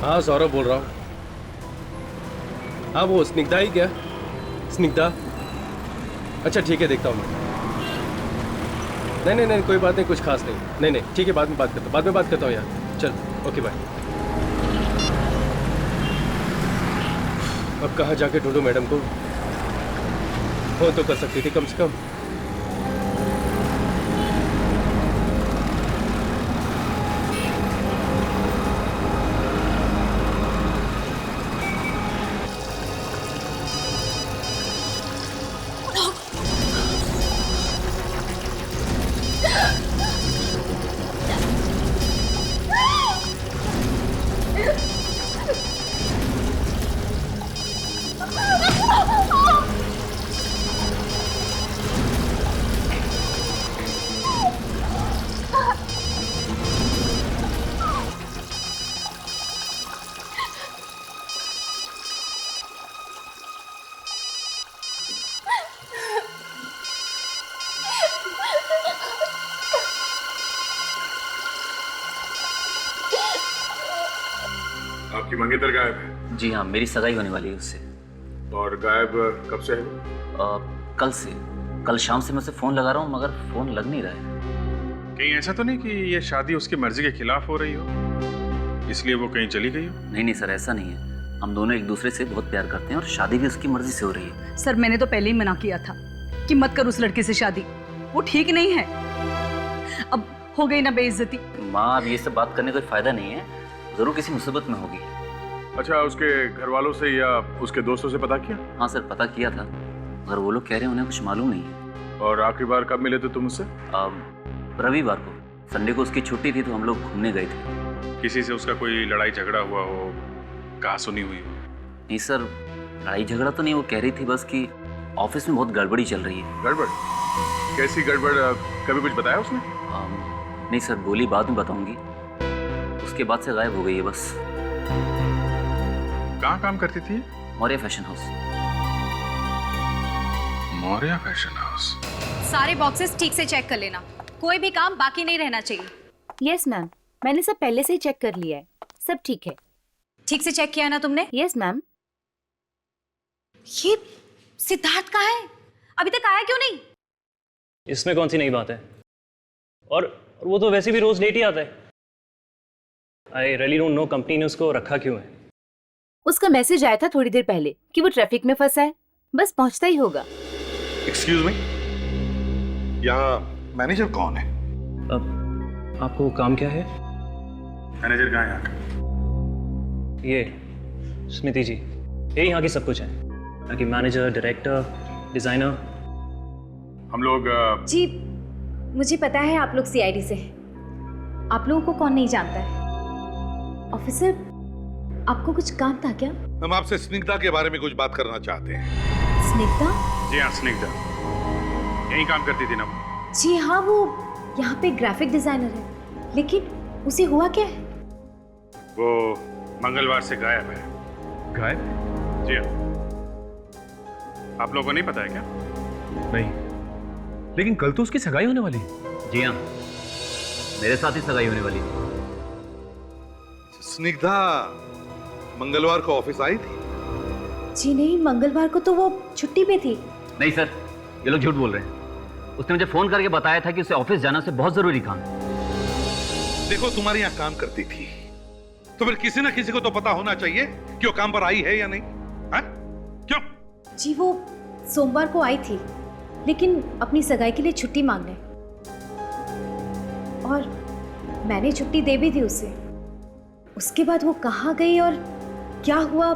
हाँ सौरभ बोल रहा हूँ। हाँ वो स्निग्धा ही क्या? स्निग्धा? अच्छा ठीक है, देखता हूँ मैं। नहीं कोई बात नहीं, कुछ खास नहीं। नहीं ठीक है, बाद में बात करता हूँ यार। चल ओके बाय। अब कहाँ जाके ढूंढूं मैडम को? फोन तो कर सकती थी कम से कम। आपकी मंगेतर गायब है? जी हाँ, मेरी सगाई होने वाली है उससे। और गायब कब से है? कल से। कल शाम से मैं उसे फोन लगा रहा हूँ मगर फोन लग नहीं रहा है। कहीं ऐसा तो नहीं कि ये शादी उसकी मर्जी के खिलाफ हो रही हो, इसलिए वो कहीं चली गई हो? नहीं सर, ऐसा नहीं है। हम दोनों एक दूसरे से बहुत प्यार करते हैं और शादी भी उसकी मर्जी से हो रही है। सर मैंने तो पहले ही मना किया था कि मत कर उस लड़के से शादी, वो ठीक नहीं है। अब हो गई ना बेइज्जती। माँ, अब ये सब बात करने का कोई फायदा नहीं है, जरूर किसी मुसीबत में होगी। अच्छा, उसके घर वालों से या उसके दोस्तों से पता किया? हाँ सर, पता किया था, मगर वो लोग कह रहे हैं उन्हें कुछ मालूम नहीं है। और आखिरी बार कब मिले थे तुम उससे? रविवार को, संडे को उसकी छुट्टी थी तो हम लोग घूमने गए थे। किसी से उसका कोई लड़ाई झगड़ा हुआ हो, कहा सुनी हुई हो? नहीं सर, लड़ाई झगड़ा तो नहीं, वो कह रही थी बस कि ऑफिस में बहुत गड़बड़ी चल रही है। गड़बड़? कैसी गड़बड़? कभी कुछ बताया उसने? नहीं सर, बोली बाद में बताऊंगी। उसके बाद से गायब हो गई है बस। कहाँ काम करती थी? Maurya fashion house. Maurya fashion house. सारे बॉक्सेस ठीक से चेक कर लेना, कोई भी काम बाकी नहीं रहना चाहिए। यस मैम, मैंने सब पहले से ही चेक कर लिया है, सब ठीक है। ठीक से चेक किया ना तुमने? Yes ma'am. ये सिद्धार्थ कहाँ है? अभी तक आया क्यों नहीं? इसमें कौन सी नई बात है? और वो तो वैसे भी रोज लेट ही आता है। I really don't know company ने उसको रखा क्यों है। उसका मैसेज आया था थोड़ी देर पहले कि वो ट्रैफिक में फंसा है, बस पहुंचता ही होगा। एक्सक्यूज मी, यहाँ मैनेजर कौन है? अब आपको काम क्या है? मैनेजर कहाँ है यहाँ का? ये स्मृति जी, ये यहाँ की सब कुछ है, यहाँ की मैनेजर, डायरेक्टर, डिजाइनर। हम लोग जी मुझे पता है आप लोग सीआईडी से हैं। आप लोगों को कौन नहीं जानता है। ऑफिसर, आपको कुछ काम था क्या? हम आपसे स्निग्धा के बारे में कुछ बात करना चाहते हैं। स्निग्धा? जी हाँ, स्निग्धा यहीं काम करती थी ना? जी हाँ, वो यहाँ पे ग्राफिक डिजाइनर है, लेकिन उसे हुआ क्या है? वो मंगलवार से गायब है। गायब? जी हाँ। आप लोगों को नहीं पता है क्या? नहीं, लेकिन कल तो उसकी सगाई होने वाली है। जी हाँ, मेरे साथ ही सगाई होने वाली है। स्निग्धा मंगलवार को ऑफिस आई थी? जी नहीं, मंगलवार को तो वो छुट्टी पे थी। नहीं सर, ये लोग झूठ बोल रहे हैं। उसने मुझे फोन करके बताया था कि उसे ऑफिस जाना से बहुत जरूरी काम है। देखो, तुम्हारे यहाँ काम करती थी तो फिर किसी ना किसी को तो पता होना चाहिए कि वो काम पर आई है या नहीं। हाँ? क्यों? जी वो सोमवार को आई थी, लेकिन अपनी सगाई के लिए छुट्टी मांगने, और मैंने छुट्टी दे भी दी उसे। उसके बाद वो कहाँ गई और क्या हुआ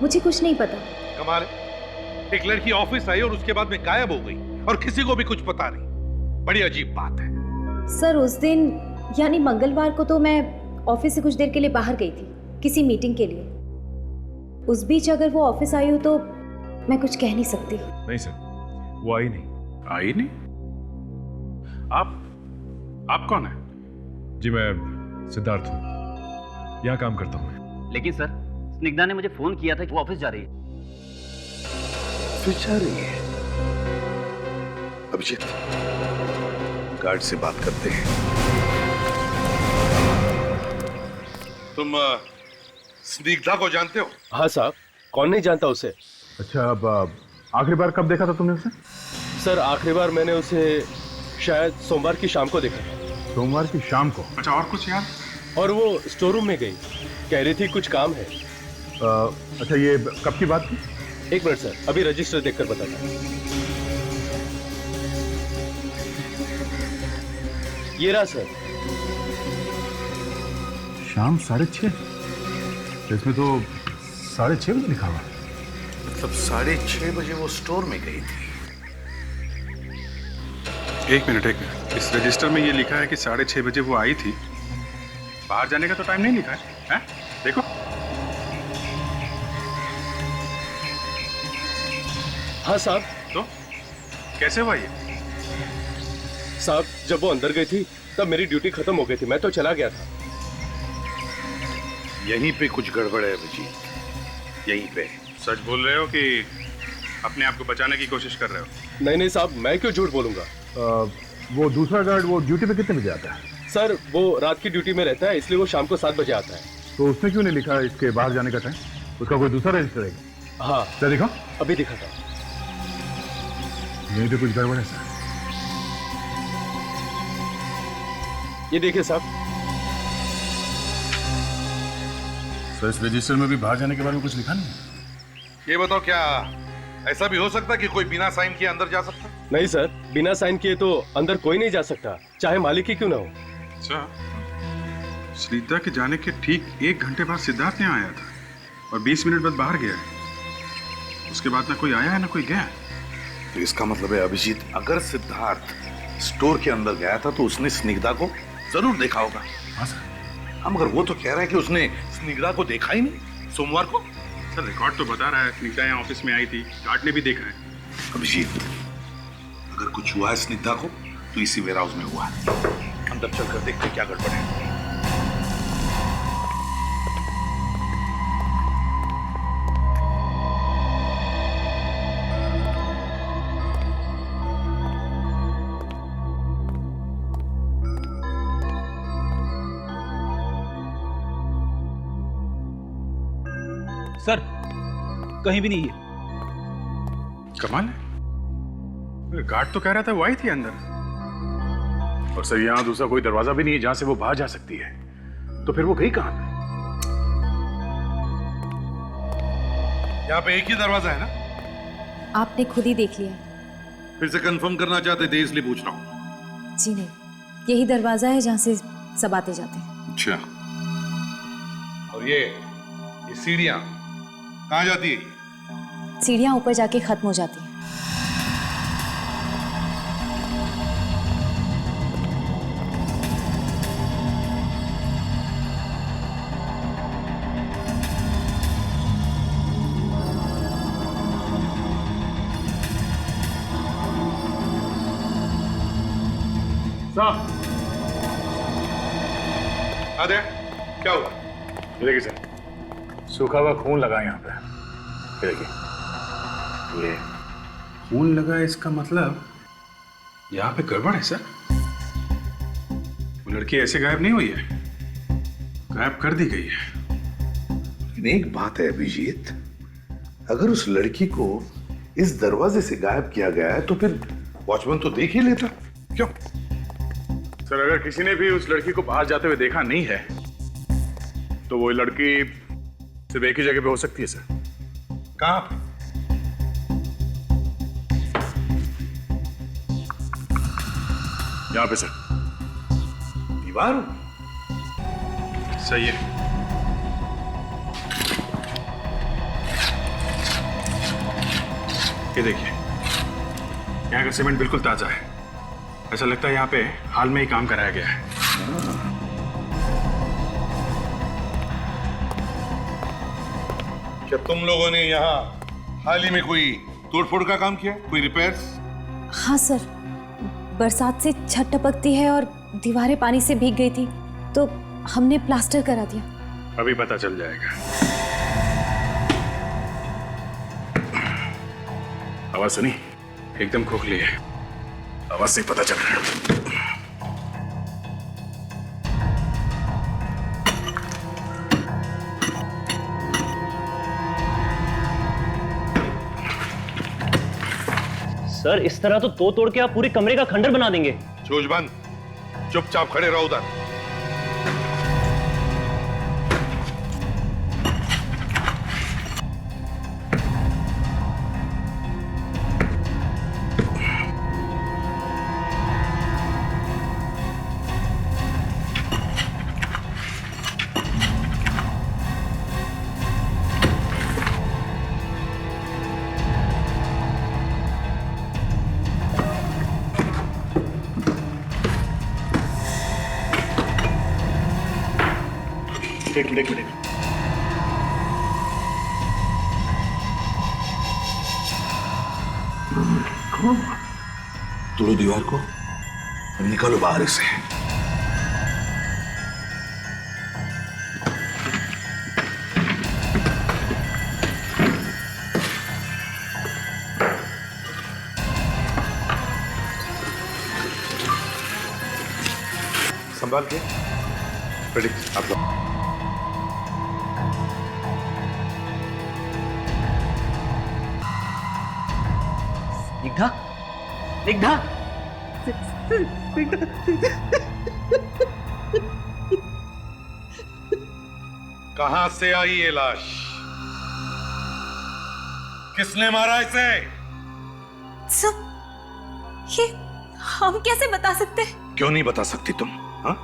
मुझे कुछ नहीं पता। कमाल है, एक लड़की ऑफिस आई और उसके बाद में गायब हो गई और किसी को भी कुछ पता नहीं। बड़ी अजीब बात है। सर उस दिन यानी मंगलवार को तो मैं ऑफिस से कुछ देर के लिए बाहर गई थी किसी मीटिंग के लिए। उस बीच अगर वो ऑफिस आई हो तो मैं कुछ कह नहीं सकती। नहीं सर, वो आई नहीं। आई नहीं? आप कौन है? जी मैं सिद्धार्थ हूँ, यहाँ काम करता हूँ मैं। लेकिन सर, स्निग्धा ने मुझे फोन किया था कि वो ऑफिस जा रही है। ऑफिस जा रही है? अभिजीत, गार्ड से बात करते हैं। तुम स्निग्धा को जानते हो? हाँ साहब, कौन नहीं जानता उसे। अच्छा, अब आखिरी बार कब देखा था तुमने उसे? सर आखिरी बार मैंने उसे शायद सोमवार की शाम को देखा था। सोमवार की शाम को? अच्छा, और कुछ यार? और वो स्टोर रूम में गई, कह रही थी कुछ काम है। अच्छा, ये कब की बात थी? एक मिनट सर, अभी रजिस्टर देखकर बताता हूँ। ये रहा सर। शाम 6:30? इसमें तो 6:30 बजे लिखा हुआ। मतलब 6:30 बजे वो स्टोर में गई थी। एक मिनट। इस रजिस्टर में ये लिखा है कि 6:30 बजे वो आई थी। बाहर जाने का तो टाइम नहीं लिखा है, हैं? देखो। हाँ साहब। तो कैसे हुआ ये? साहब जब वो अंदर गई थी तब मेरी ड्यूटी खत्म हो गई थी, मैं तो चला गया था। यहीं पे कुछ गड़बड़ है अभिजीत, यहीं पे। सच बोल रहे हो कि अपने आप को बचाने की कोशिश कर रहे हो? नहीं साहब, मैं क्यों झूठ बोलूंगा। वो दूसरा गार्ड वो ड्यूटी पे कितने बजे आता है? सर वो रात की ड्यूटी में रहता है, इसलिए वो शाम को 7 बजे आता है। तो उसने क्यों नहीं लिखा इसके बाहर जाने का टाइम? उसका कोई दूसरा रजिस्टर है? हाँ क्या दिखा? अभी दिखा था। नहीं तो कुछ गड़बड़ है सर। ये देखिए साहब। सर इस रजिस्टर में भी बाहर जाने के बारे में कुछ लिखा नहीं है? ये बताओ, क्या ऐसा भी हो सकता है कि कोई बिना साइन किए अंदर जा सकता? नहीं सर, बिना साइन किए तो अंदर कोई नहीं जा सकता, चाहे मालिक ही क्यों ना हो। अच्छा, स्निग्धा के जाने के ठीक 1 घंटे बाद सिद्धार्थ यहाँ आया था और 20 मिनट बाद बाहर गया है। उसके बाद ना कोई आया है ना कोई गया। तो इसका मतलब है अभिजीत, अगर सिद्धार्थ स्टोर के अंदर गया था तो उसने स्निग्धा को जरूर देखा होगा। हाँ सर। हम अगर वो तो कह रहे हैं कि उसने स्निग्धा को देखा ही नहीं सोमवार को। सर रिकॉर्ड तो बता रहा है स्निग्धा यहाँ ऑफिस में आई थी, गार्ड ने भी देखा है। अभिजीत, अगर कुछ हुआ है स्निग्धा को तो इसी वेयर हाउस में हुआ है। अंदर चलकर देखते क्या गड़बड़ है। सर कहीं भी नहीं है। कमाल है, गार्ड तो कह रहा था वो आई थी अंदर। और सर यहाँ दूसरा कोई दरवाजा भी नहीं है जहां से वो बाहर जा सकती है, तो फिर वो गई कहां पे? यहाँ पे एक ही दरवाजा है ना? आपने खुद ही देख लिया। फिर से कंफर्म करना चाहते थे इसलिए पूछ रहा हूँ। जी नहीं, यही दरवाजा है जहाँ से सब आते जाते हैं। अच्छा, और ये सीढ़ियाँ कहाँ जाती है? सीढ़ियाँ ऊपर जाके खत्म हो जाती हैं। आदे, क्या हुआ? ये देखिए सर, सूखा हुआ खून लगा यहाँ पे। ये देखिए, ये खून लगा, इसका मतलब यहाँ पे गड़बड़ है सर। वो लड़की ऐसे गायब नहीं हुई है, गायब कर दी गई है। लेकिन एक बात है अभिजीत, अगर उस लड़की को इस दरवाजे से गायब किया गया है तो फिर वॉचमैन तो देख ही लेता। क्यों? सर अगर किसी ने भी उस लड़की को बाहर जाते हुए देखा नहीं है तो वो लड़की सिर्फ एक ही जगह पे हो सकती है सर। कहां पे? यहाँ पे सर। दीवार? सही है। ये देखिए, यहाँ का सीमेंट बिल्कुल ताजा है। ऐसा लगता है यहाँ पे हाल में ही काम कराया गया है। क्या तुम लोगों ने यहाँ हाल ही में कोई तोड़फोड़ का काम किया? कोई रिपेयर्स? हाँ सर, बरसात से छत टपकती है और दीवारें पानी से भीग गई थी तो हमने प्लास्टर करा दिया। अभी पता चल जाएगा। आवाज सुनी? एकदम खोखली है, आवाज से पता चल रहा है। सर इस तरह तो तोड़ के आप पूरे कमरे का खंडर बना देंगे। चोज बंद, चुपचाप खड़े रहो उधर। एक मिनट। तोड़ो दीवार को और निकालो बाहर से। संभाल के प्रेडिक्ट आप लोग। निग्धा, निग्धा, कहां से आई ये लाश? किसने मारा इसे? सब ये हम कैसे बता सकते हैं? क्यों नहीं बता सकती तुम? हाँ?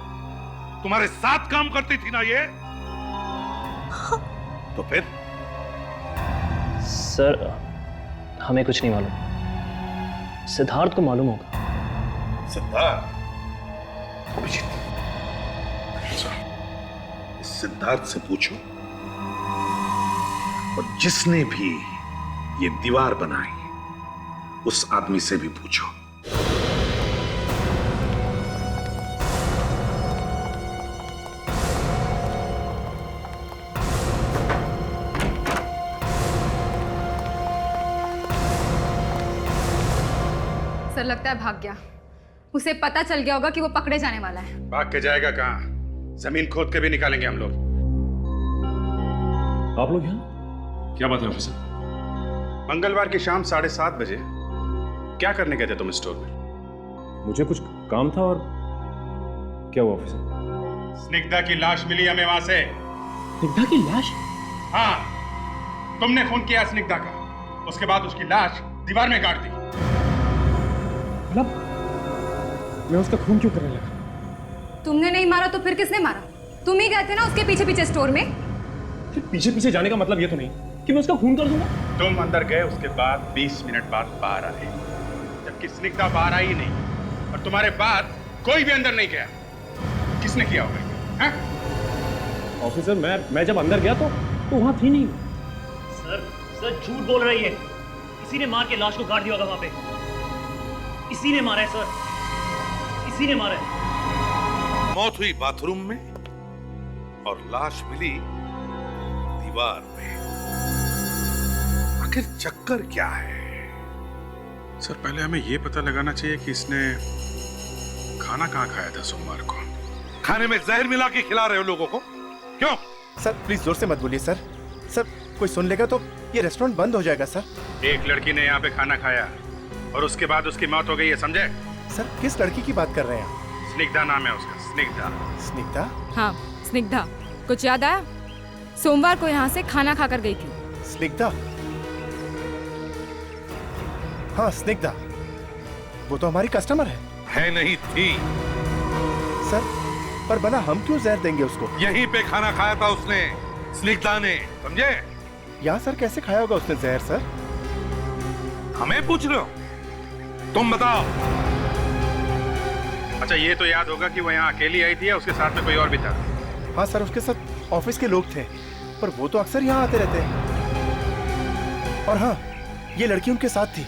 तुम्हारे साथ काम करती थी ना ये? तो फिर? सर हमें कुछ नहीं मालूम, सिद्धार्थ को मालूम होगा। सिद्धार्थ? सिद्धार्थ से पूछो, और जिसने भी ये दीवार बनाई उस आदमी से भी पूछो। सर लगता है भाग गया। उसे पता चल गया होगा कि वो पकड़े जाने वाला है। भाग के जाएगा कहां? जमीन खोद के भी निकालेंगे हम लोग। आप लोग यहाँ? क्या बात है ऑफिसर? मंगलवार की शाम 7:30 बजे क्या करने गए थे तुम स्टोर में? मुझे कुछ काम था। और क्या हुआ ऑफिसर? स्निग्धा की लाश मिली हमें वहां से। निग्धा की लाश? हाँ, तुमने खून किया स्निग्धा का, उसके बाद उसकी लाश दीवार में गाड़ दी। मतलब मैं उसका खून क्यों करने लगा? तुमने नहीं मारा तो फिर किसने मारा? तुम ही गए थे ना उसके पीछे पीछे स्टोर में। फिर पीछे पीछे जाने का मतलब ये तो नहीं कि मैं उसका खून कर दूंगा। तुम अंदर गए, उसके बाद 20 मिनट बाद बाहर आए, जबकि स्निग्धा बाहर आई नहीं, और तुम्हारे बाद कोई भी अंदर नहीं गया। किसने किया होगा? हाँ? ऑफिसर मैं जब अंदर गया तो वहां थी नहीं। सर झूठ बोल रही है। किसी ने मार के लाश को गाड़ दिया होगा वहां पे। इसी ने मारा है सर, इसी ने मारा है। मौत हुई बाथरूम में और लाश मिली दीवार में। आखिर चक्कर क्या है? सर पहले हमें यह पता लगाना चाहिए कि इसने खाना कहाँ खाया था सोमवार को। खाने में जहर मिला के खिला रहे हो लोगों को? क्यों? सर प्लीज जोर से मत बोलिए सर। सर कोई सुन लेगा तो ये रेस्टोरेंट बंद हो जाएगा सर। एक लड़की ने यहाँ पे खाना खाया और उसके बाद उसकी मौत हो गई है, समझे? सर किस लड़की की बात कर रहे हैं? स्निग्धा नाम है उसका, स्निग्धा। स्निग्धा? हाँ स्निग्धा। कुछ याद आया? सोमवार को यहाँ से खाना खाकर गई थी। स्निग्धा? हाँ स्निग्धा, वो तो हमारी कस्टमर है नहीं थी सर, पर बना हम क्यों जहर देंगे उसको? यहीं पे खाना खाया था उसने, स्निग्धा ने, समझे? यहाँ सर कैसे खाया होगा उसने जहर सर? हमें पूछ रहे हो? तुम बताओ। अच्छा ये तो याद होगा कि वो यहाँ अकेली आई थी या उसके साथ में कोई और भी था? हाँ सर उसके साथ ऑफिस के लोग थे, पर वो तो अक्सर यहाँ आते रहते हैं। और हाँ ये लड़की उनके साथ थी।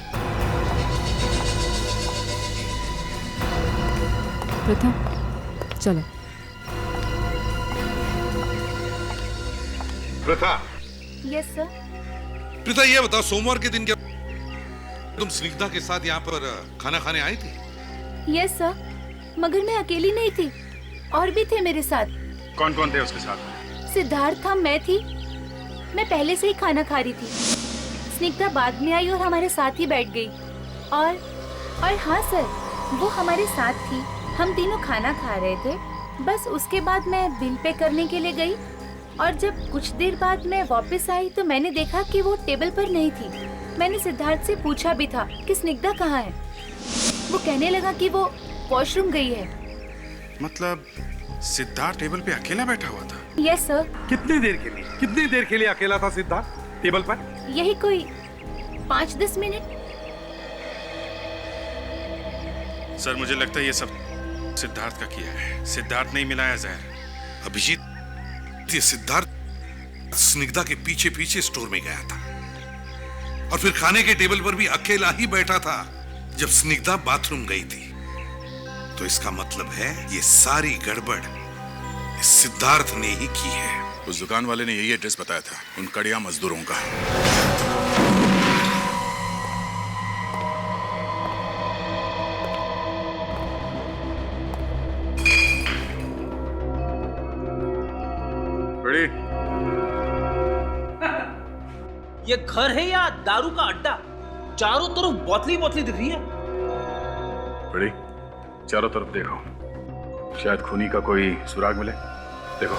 प्रथा चलो। प्रथा। Yes sir. प्रथा ये बताओ, सोमवार के दिन क्या तुम स्निग्धा के साथ यहाँ पर खाना खाने आई थी? यस सर, मगर मैं अकेली नहीं थी, और भी थे मेरे साथ। कौन कौन थे उसके साथ? सिद्धार्थ था, मैं थी। मैं पहले से ही खाना खा रही थी। स्निग्धा बाद में आई और हमारे साथ ही बैठ गई। और हाँ सर, वो हमारे साथ थी। हम तीनों खाना खा रहे थे। बस उसके बाद मैं बिल पे करने के लिए गई और जब कुछ देर बाद मैं वापस आई तो मैंने देखा कि वो टेबल पर नहीं थी। मैंने सिद्धार्थ से पूछा भी था कि स्निग्धा कहाँ है। वो कहने लगा कि वो वॉशरूम गई है। मतलब सिद्धार्थ टेबल पे अकेला बैठा हुआ था? Yes sir. कितनी देर के लिए अकेला था सिद्धार्थ टेबल पर? यही कोई 5-10 मिनट। सर मुझे लगता है ये सब सिद्धार्थ का किया है। सिद्धार्थ नहीं मिलाया जहर। अभिजीत, ये सिद्धार्थ स्निग्धा के पीछे पीछे स्टोर में गया था और फिर खाने के टेबल पर भी अकेला ही बैठा था जब स्निग्धा बाथरूम गई थी। तो इसका मतलब है ये सारी गड़बड़ इस सिद्धार्थ ने ही की है। उस दुकान वाले ने यही एड्रेस बताया था उन कड़िया मजदूरों का। बड़ी ये घर है या दारू का अड्डा? चारों तरफ बोतली बोतली दिख रही है। बड़ी चारों तरफ देखो, शायद खूनी का कोई सुराग मिले। देखो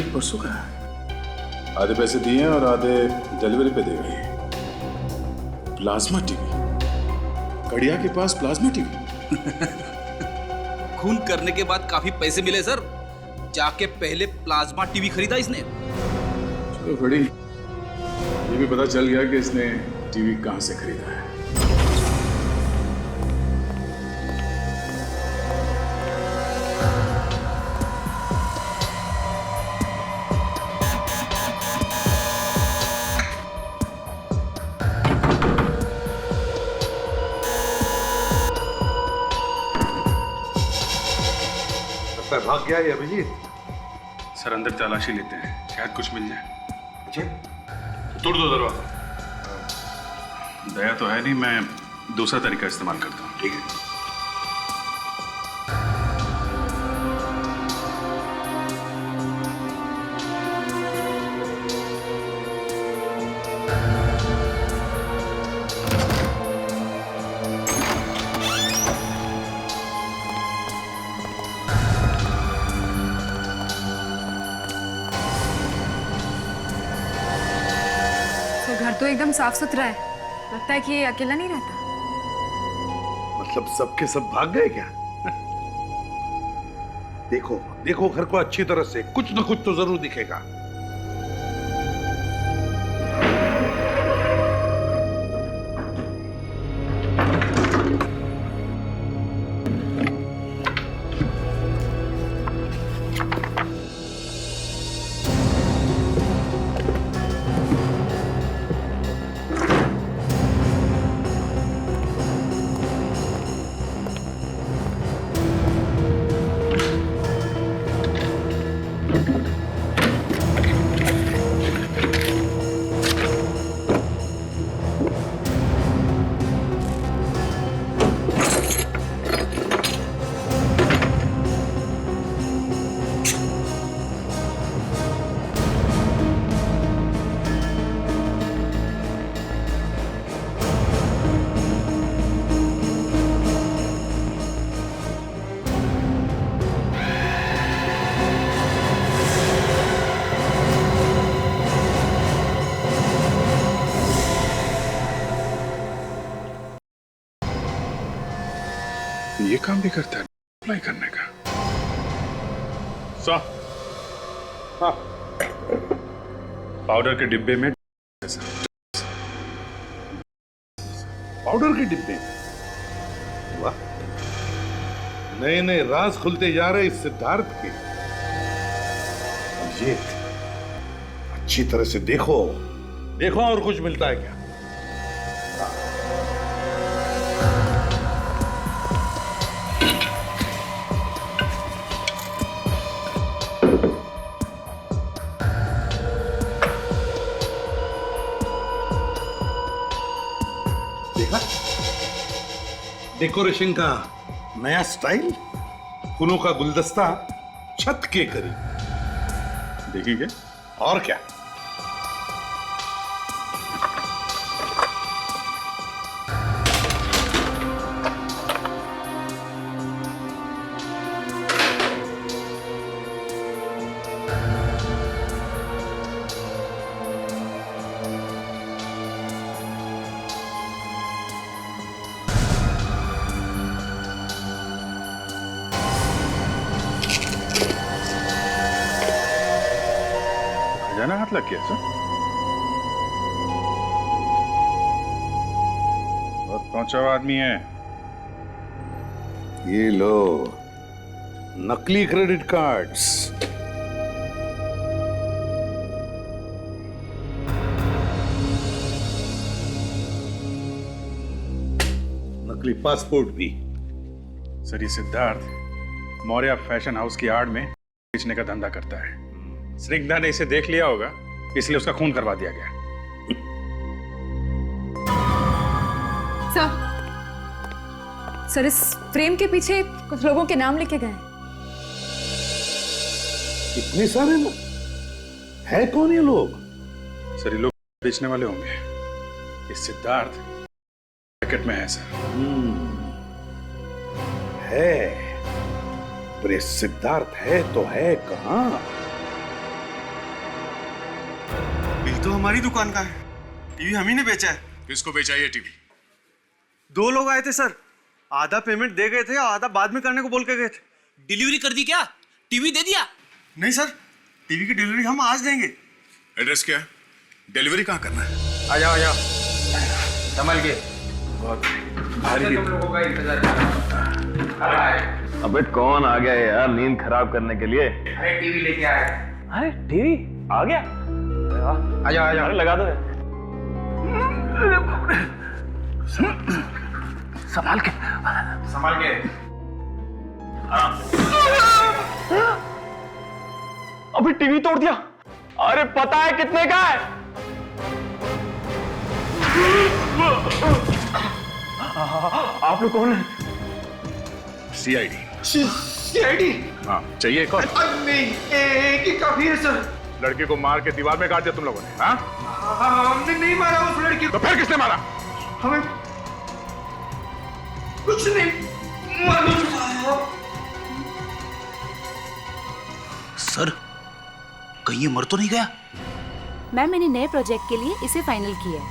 परसों का है। आधे पैसे दिए हैं और आधे डिलीवरी पे दे गए हैं। प्लाज्मा टीवी, कड़िया के पास प्लाज्मा टीवी। खून करने के बाद काफी पैसे मिले सर। जाके पहले प्लाज्मा टीवी खरीदा इसने। चलो बड़ी, ये भी पता चल गया कि इसने टीवी कहां से खरीदा है। भाग गया ये अभिजीत। सर अंदर तलाशी लेते हैं, शायद कुछ मिल जाए। अच्छा, तोड़ दो दरवाजा। दया तो है नहीं, मैं दूसरा तरीका इस्तेमाल करता हूँ। ठीक है। घर तो एकदम साफ सुथरा है। लगता है कि ये अकेला नहीं रहता। मतलब सबके सब भाग गए क्या? देखो देखो घर को अच्छी तरह से, कुछ न कुछ तो जरूर दिखेगा। ये काम भी करता है अप्लाई करने का। सो हाँ, पाउडर के डिब्बे में पाउडर के डिब्बे। वाह, नए नए राज खुलते जा रहे इस सिद्धार्थ के। अब ये अच्छी तरह से देखो, देखो और कुछ मिलता है क्या। देखा, डेकोरेशन का नया स्टाइल, फूलों का गुलदस्ता छत के करीब। देखेंगे और क्या। खजाना हाथ लग गया सर। बहुत पहुंचा हुआ आदमी है। ये लो नकली क्रेडिट कार्ड्स। नकली पासपोर्ट भी। सर ये सिद्धार्थ मौर्य फैशन हाउस की आड़ में बेचने का धंधा करता है। स्निग्धा ने इसे देख लिया होगा, इसलिए उसका खून करवा दिया गया। सर इस फ्रेम के पीछे कुछ लोगों के नाम लिखे गए हैं। इतने सारे लोग है? कौन ये लोग? सर ये लोग बेचने वाले होंगे। ये सिद्धार्थ पैकेट में है सर। है, पर ये सिद्धार्थ है तो है कहां? बिल तो हमारी दुकान का है, टीवी हम ही ने बेचा है। किसको बेचा ये टीवी? 2 लोग आए थे सर, आधा पेमेंट दे गए थे, आधा बाद में करने को बोल के गए थे। डिलीवरी कर दी क्या? टीवी दे दिया? नहीं सर, टीवी की डिलीवरी हम आज देंगे। एड्रेस क्या है? डिलीवरी कहाँ करना है? आ जाओ संभल के। बहुत भारी तुम लोगों का इंतजार कर रहा है। अबे कौन आ गया यार नींद खराब करने के लिए? अरे टीवी लेके आया। अरे टीवी आ गया? आ जाओ अरे लगा दो यार। संभाल के। अभी टीवी तोड़ दिया। अरे पता है कितने का है? आप लोग कौन है? सीआईडी। सीआईडी? हाँ, चाहिए एक और? नहीं, एक ही काफी है सर। लड़के को मार के दीवार में काट दिया तुम लोगों ने? हाँ? हमने नहीं मारा उस लड़की तो फिर किसने मारा? हमें कुछ नहीं मालूम। सर कहीं ये मर तो नहीं गया? मैम मैंने नए प्रोजेक्ट के लिए इसे फाइनल किया है।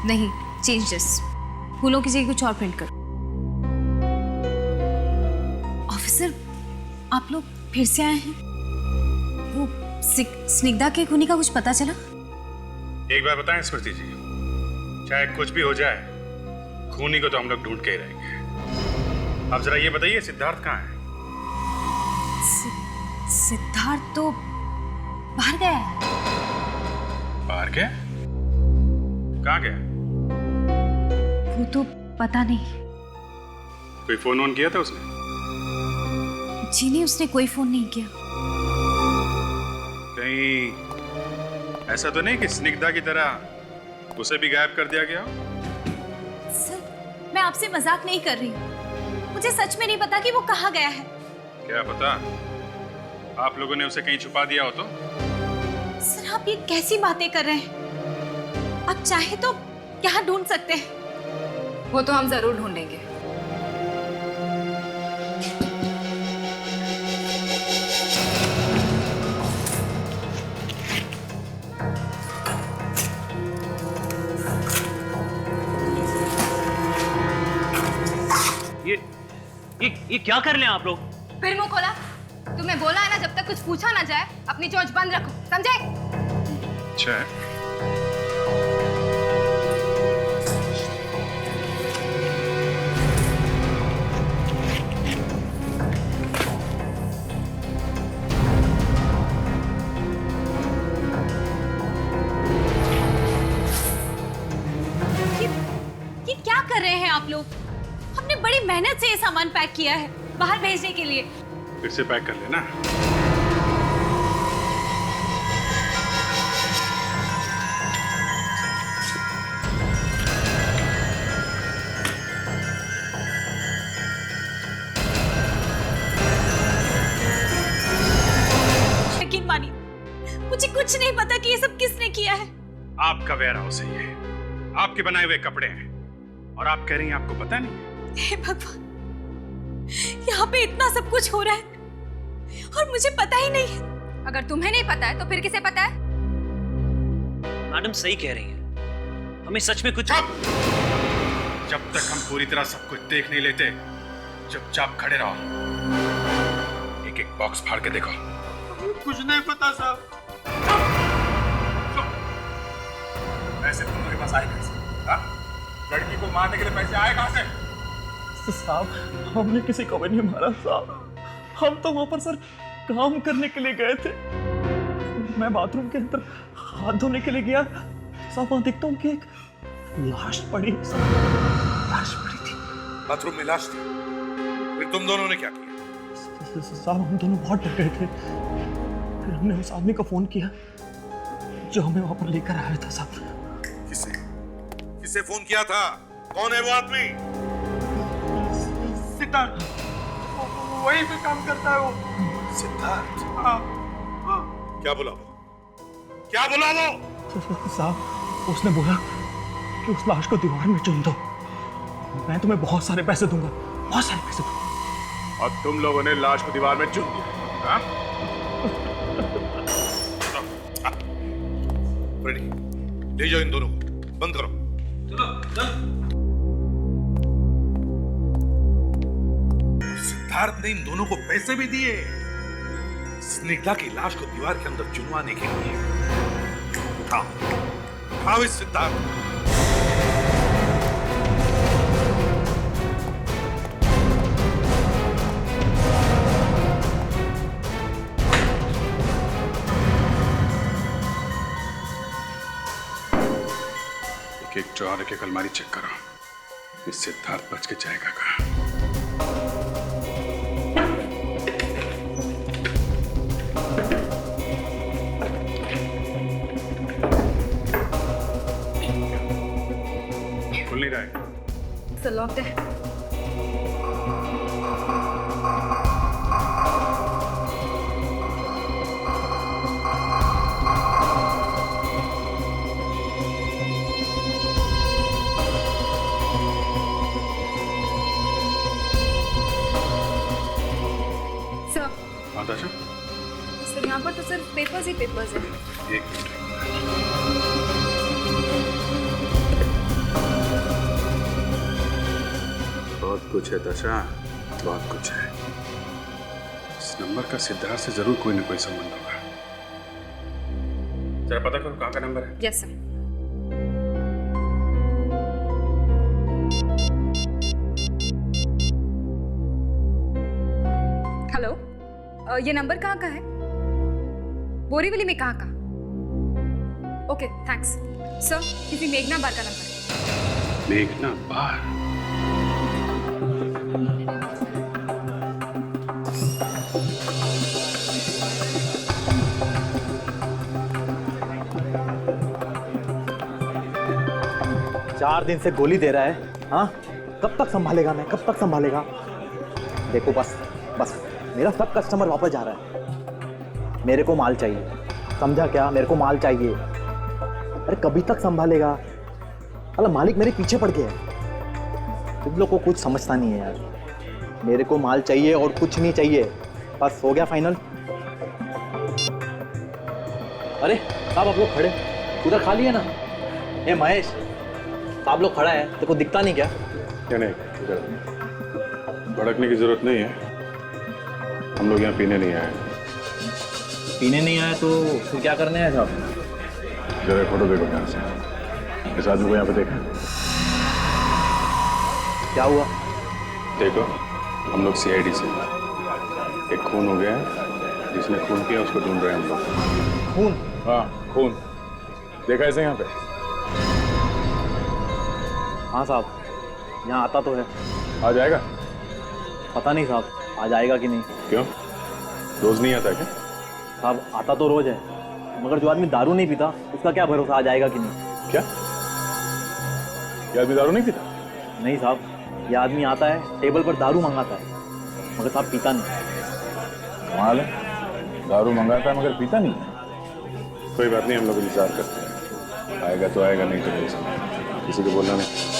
नहीं, चेंज दिस। फूलों की जगह कुछ और प्रिंट करो। ऑफिसर, आप लोग फिर से आए हैं? वो स्निग्धा के खूनी का कुछ पता चला? एक बार बताएं स्मृति जी, चाहे कुछ भी हो जाए, खूनी को तो हम लोग ढूंढ के ही रहेंगे। अब जरा ये बताइए सिद्धार्थ कहाँ है? सिद्धार्थ तो बाहर गया है। बाहर गया? कहाँ गया? वो तो पता नहीं। कोई फोन ऑन किया था उसने? जी नहीं, उसने कोई फोन नहीं किया। कहीं ऐसा तो नहीं कि स्निग्धा की तरह उसे भी गायब कर दिया गया हो? सर, मैं आपसे मजाक नहीं कर रही हूँ। मुझे सच में नहीं पता कि वो कहाँ गया है। क्या पता आप लोगों ने उसे कहीं छुपा दिया हो तो? सर, आप ये कैसी बातें कर रहे हैं? आप चाहे तो यहाँ ढूंढ सकते हैं। वो तो हम जरूर ढूंढेंगे। ये क्या कर रहे हैं आप लोग? फिर मुंह खोला? तुम्हें बोला है ना, जब तक कुछ पूछा ना जाए अपनी चोंच बंद रखो, समझे? अच्छा है। ये क्या कर रहे हैं आप लोग? हमने बड़ी मेहनत से ये सामान पैक किया है बाहर भेजने के लिए। फिर से पैक कर लेना। यकीन मानिए, मुझे कुछ नहीं पता कि ये सब किसने किया है। आपका वेयर हाउस है ये, आपके बनाए हुए कपड़े हैं, और आप कह रही हैं आपको पता नहीं? हे भगवान, यहाँ पे इतना सब कुछ हो रहा है और मुझे पता ही नहीं है। अगर तुम्हें नहीं पता है तो फिर किसे पता है? मैडम सही कह रही हैं, हमें सच में कुछ। जब तक हम पूरी तरह सब कुछ देख नहीं लेते, चुपचाप खड़े रहो। एक एक बॉक्स फाड़ के देखो। कुछ नहीं पता साहब। पैसे तुम्हारे पास आए कैसे? हाँ? लड़की को मारने के लिए पैसे आए कहाँ से? साहब हमने किसी को भी नहीं मारा साहब, हम तो वहां पर सर काम करने के लिए गए थे। मैं बाथरूम के अंदर हाथ धोने के लिए गया साहब, वहां देखता हूँ कि एक लाश पड़ी है साहब, लाश पड़ी थी बाथरूम में, लाश थी। फिर तुम दोनों ने क्या किया? साहब हम दोनों बहुत डर गए थे, फिर हमने उस आदमी को फोन किया जो हमें वहां पर लेकर आया था साहब। किसे फोन किया था? कौन है वो आदमी? सिद्धार्थ, वही पे काम करता है वो। सिद्धार्थ? हाँ। क्या बोला वो? क्या बोला वो? साहब उसने बोला कि उस लाश को दीवार में चुन दो, मैं तुम्हें बहुत सारे पैसे दूंगा, बहुत सारे पैसे दूंगा। और तुम लोगों ने लाश को दीवार में चुन दिया? हाँ? रेडी, ले जाओ इन दोनों को, बंद करो। सिद्धार्थ ने इन दोनों को पैसे भी दिए स्निग्धा की लाश को दीवार के अंदर चुनवाने के लिए। उठाओ इस सिद्धार्थ। एक ड्रॉर, एक अलमारी चेक करो, इस सिद्धार्थ बच के जाएगा कहाँ? खुल नहीं रहा है। सर लॉक्ड है। आदाशा? सर यहाँ पर तो सिर्फ पेपर्स ही पेपर्स हैं। एक मिनट। बहुत कुछ है दशा, बहुत कुछ है। इस नंबर का सिद्धार्थ से जरूर कोई ना कोई संबंध होगा। जरा पता करो कहाँ का नंबर है। Yes sir. हेलो, ये नंबर कहाँ का है? बोरीवली में कहाँ का? Okay thanks sir. किसी मेघना बार का नंबर है। मेघना बार? चार दिन से गोली दे रहा है, हाँ? कब तक संभालेगा? मैं कब तक संभालेगा? देखो बस बस, मेरा सब कस्टमर वापस जा रहा है, मेरे को माल चाहिए, समझा क्या? मेरे को माल चाहिए। अरे कभी तक संभालेगा? अरे मालिक मेरे पीछे पड़ गया है। तुम लोग को कुछ समझता नहीं है यार, मेरे को माल चाहिए और कुछ नहीं चाहिए, बस हो गया फाइनल। अरे साहब आप लोग खड़े, उधर खाली है ना? ए महेश, आप लोग खड़ा है, तेरे को दिखता नहीं क्या? क्या नहीं? भड़कने की जरूरत नहीं है, हम लोग यहाँ पीने नहीं आए। पीने नहीं आए तो फिर क्या करने आए साहब? जरा फोटो देखो ध्यान से, इस आदमी को यहाँ पे देखा? क्या हुआ? देखो, हम लोग CID से, एक खून हो गया है, जिसने खून किया उसको ढूंढ रहे हैं हम लोग। खून? हाँ, खून देखा ऐसे यहाँ पे? हाँ साहब, यहाँ आता तो है। आ जाएगा? पता नहीं साहब, आ जाएगा कि नहीं। क्यों, रोज नहीं आता क्या? साहब आता तो रोज है, मगर जो आदमी दारू नहीं पीता उसका क्या भरोसा आ जाएगा कि नहीं। क्या, ये आदमी दारू नहीं पीता? नहीं साहब, ये आदमी आता है, टेबल पर दारू मंगाता है, मगर साहब पीता नहीं। कमाल है, दारू मंगाता है मगर पीता नहीं। कोई बात नहीं, हम लोग इंतजार करते हैं, आएगा तो आएगा, नहीं तो नहीं। किसी को बोलना नहीं।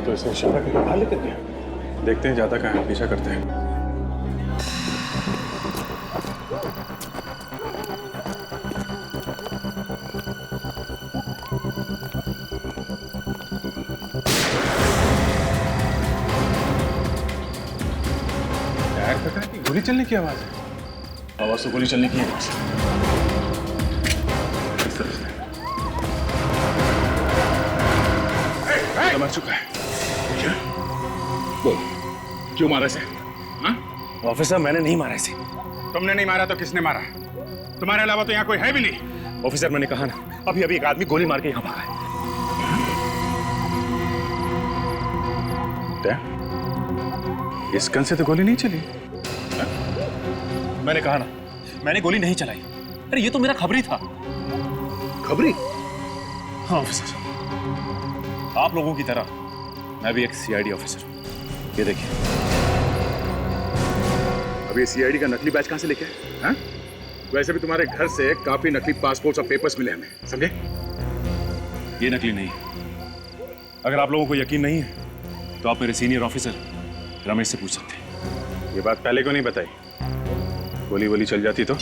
तो इसे इशारा करके बाहर लेकर गया। देखते हैं जाता कहाँ है, पीछा करते हैं। यार पता है कि गोली चलने की आवाज है। आवाज तो गोली चलने की आवाज है। इस तरफ से मर चुका है। क्या? बोल, क्यों मारा इसे? हाँ? ऑफिसर, मैंने नहीं मारा इसे। तुमने नहीं मारा तो किसने मारा? तुम्हारे अलावा तो यहाँ कोई है भी नहीं। ऑफिसर, मैंने कहा ना, अभी अभी एक आदमी गोली मार के यहाँ भागा है। क्या? इस गन से तो गोली नहीं चली। मैंने कहा ना, मैंने गोली नहीं चलाई। अरे ये तो मेरा खबरी था। खबरी? हाँ ऑफिसर, आप लोगों की तरह मैं भी एक CID ऑफिसर हूँ। ये देखिए। अब ये CID का नकली बैच कहाँ से लेके आए? हाँ? वैसे भी तुम्हारे घर से काफी नकली पासपोर्ट्स और पेपर्स मिले हमें, समझे? ये नकली नहीं है। अगर आप लोगों को यकीन नहीं है तो आप मेरे सीनियर ऑफिसर रमेश से पूछ सकते हैं। ये बात पहले क्यों नहीं बताई? गोली वोली चल जाती तो?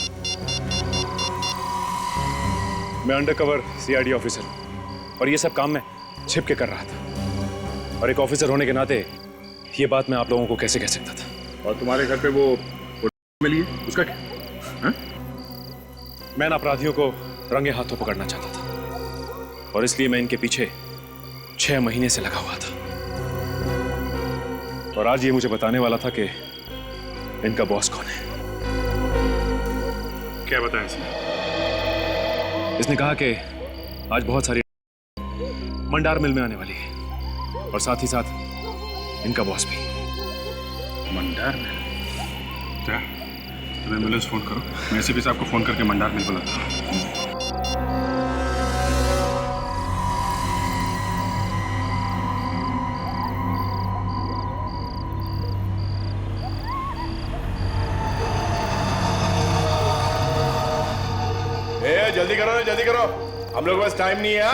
मैं अंडरकवर CID ऑफिसर हूँ और ये सब काम मैं छिप के कर रहा था, और एक ऑफिसर होने के नाते ये बात मैं आप लोगों को कैसे कह सकता था। और तुम्हारे घर पे वो मिली है, उसका क्या? हाँ? मैं इन अपराधियों को रंगे हाथों पकड़ना चाहता था, और इसलिए मैं इनके पीछे 6 महीने से लगा हुआ था। और आज ये मुझे बताने वाला था कि इनका बॉस कौन है। क्या बताया इसने? इसने कहा कि आज बहुत सारी मंडार मिल में आने वाली है, और साथ ही साथ इनका बॉस भी। मंडार मिल? क्या? तुम एम्बुलेंस फोन करो, मैं CP साहब को फोन करके मंडार मिल बुलाता हूँ। जल्दी करो ना, जल्दी करो, हम लोग बस टाइम नहीं है।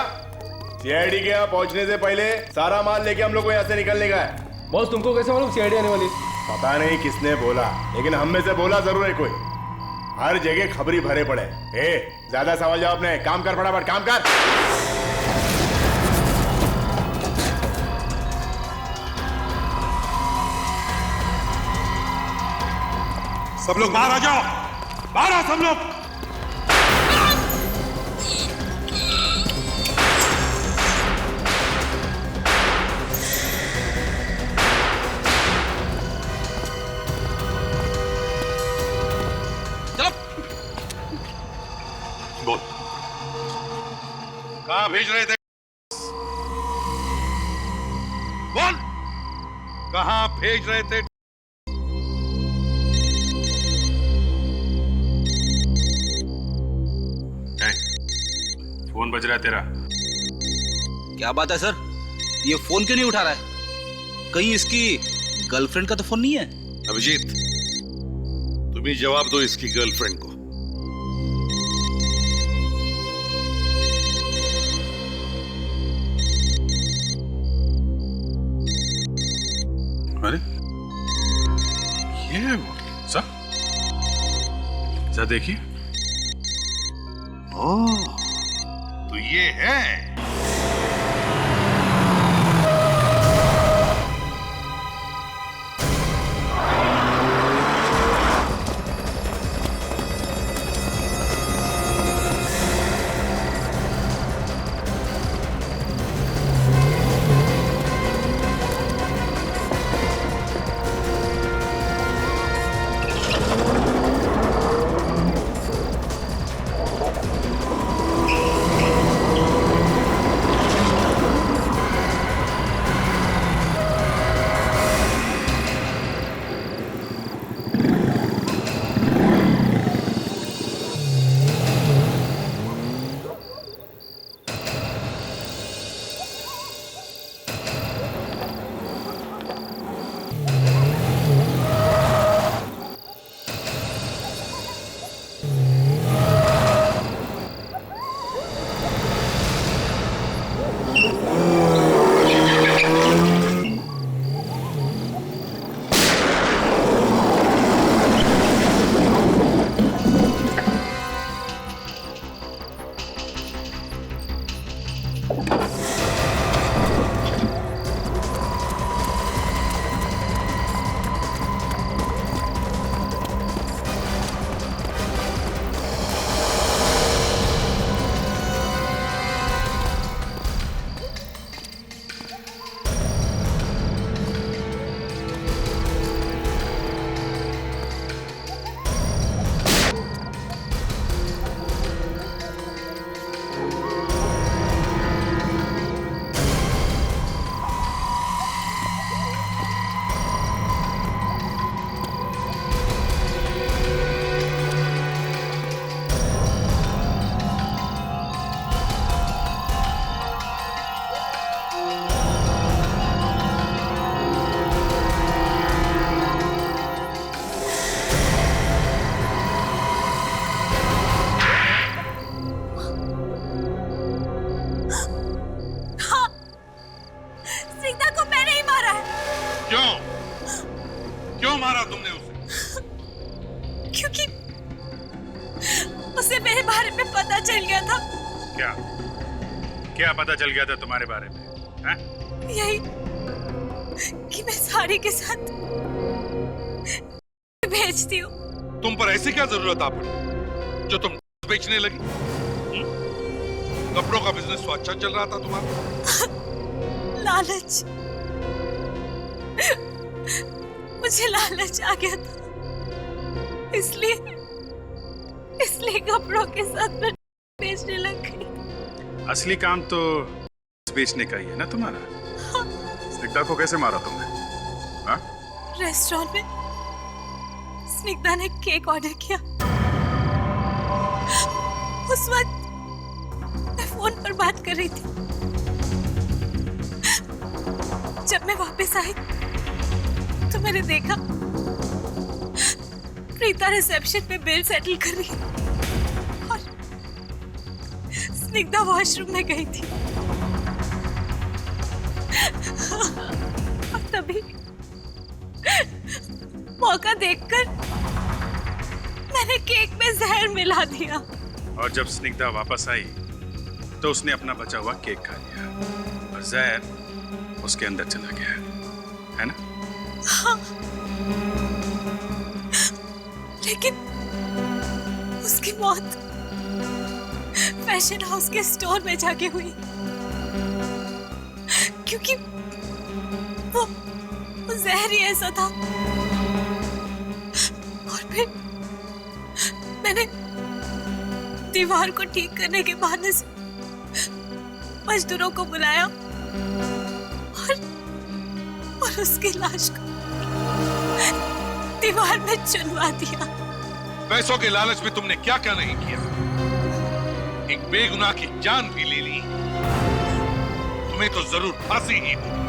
CID के यहाँ पहुंचने से पहले सारा माल लेके हम लोग को यहाँ से निकलने का है। बॉस, तुमको कैसे मालूम CID आने वाली? पता नहीं किसने बोला, लेकिन हम में से बोला जरूर है कोई। हर जगह खबरी भरे पड़े। ज्यादा सवाल जवाब नहीं, काम कर फटाफट, काम कर। सब लोग बाहर आ जाओ, बाहर आओ सब लोग। बोल, कहां भेज रहे थे? बोल, कहां भेज रहे थे। फोन बज रहा है तेरा। क्या बात है सर, ये फोन क्यों नहीं उठा रहा है? कहीं इसकी गर्लफ्रेंड का तो फोन नहीं है? अभिजीत, तुम ही जवाब दो इसकी गर्लफ्रेंड को। अरे ये है वो। सर देखिए। ओह, तो ये है। क्यों मारा तुमने उसे? क्योंकि उसे मेरे बारे में पता चल गया था। क्या क्या पता चल गया था तुम्हारे बारे में? हैं? यही कि मैं साड़ी के साथ भेजती हूँ। तुम पर ऐसी क्या जरूरत आ पड़ी जो तुम बेचने लगी? कपड़ों का बिजनेस तो अच्छा चल रहा था तुम्हारा। लालच, मुझे लालच आ गया था, इसलिए कपड़ों के साथ मैं बेचने लग गई। असली काम तो बेचने का ही है ना तुम्हारा। स्निग्धा को कैसे मारा तुमने? हाँ? रेस्टोरेंट में स्निग्धा ने केक ऑर्डर किया। उस वक्त मैं फोन पर बात कर रही थी। जब मैं वापस आई तो मैंने देखा प्रीता रिसेप्शन पे बिल सेटल कर रही है और स्निग्धा वॉशरूम में गई थी। और तभी मौका देखकर मैंने केक में जहर मिला दिया। और जब स्निग्धा वापस आई तो उसने अपना बचा हुआ केक खा लिया और जहर उसके अंदर चला गया, है ना? हाँ। लेकिन उसकी मौत फैशन हाउस के स्टोर में जाके हुई, क्योंकि वो जहर ही ऐसा था। और फिर मैंने दीवार को ठीक करने के बहाने से मजदूरों को बुलाया और उसकी लाश को परिवार में चुनवा दिया। पैसों के लालच में तुमने क्या क्या नहीं किया। एक बेगुनाह की जान भी ले ली। तुम्हें तो जरूर फांसी ही होगी।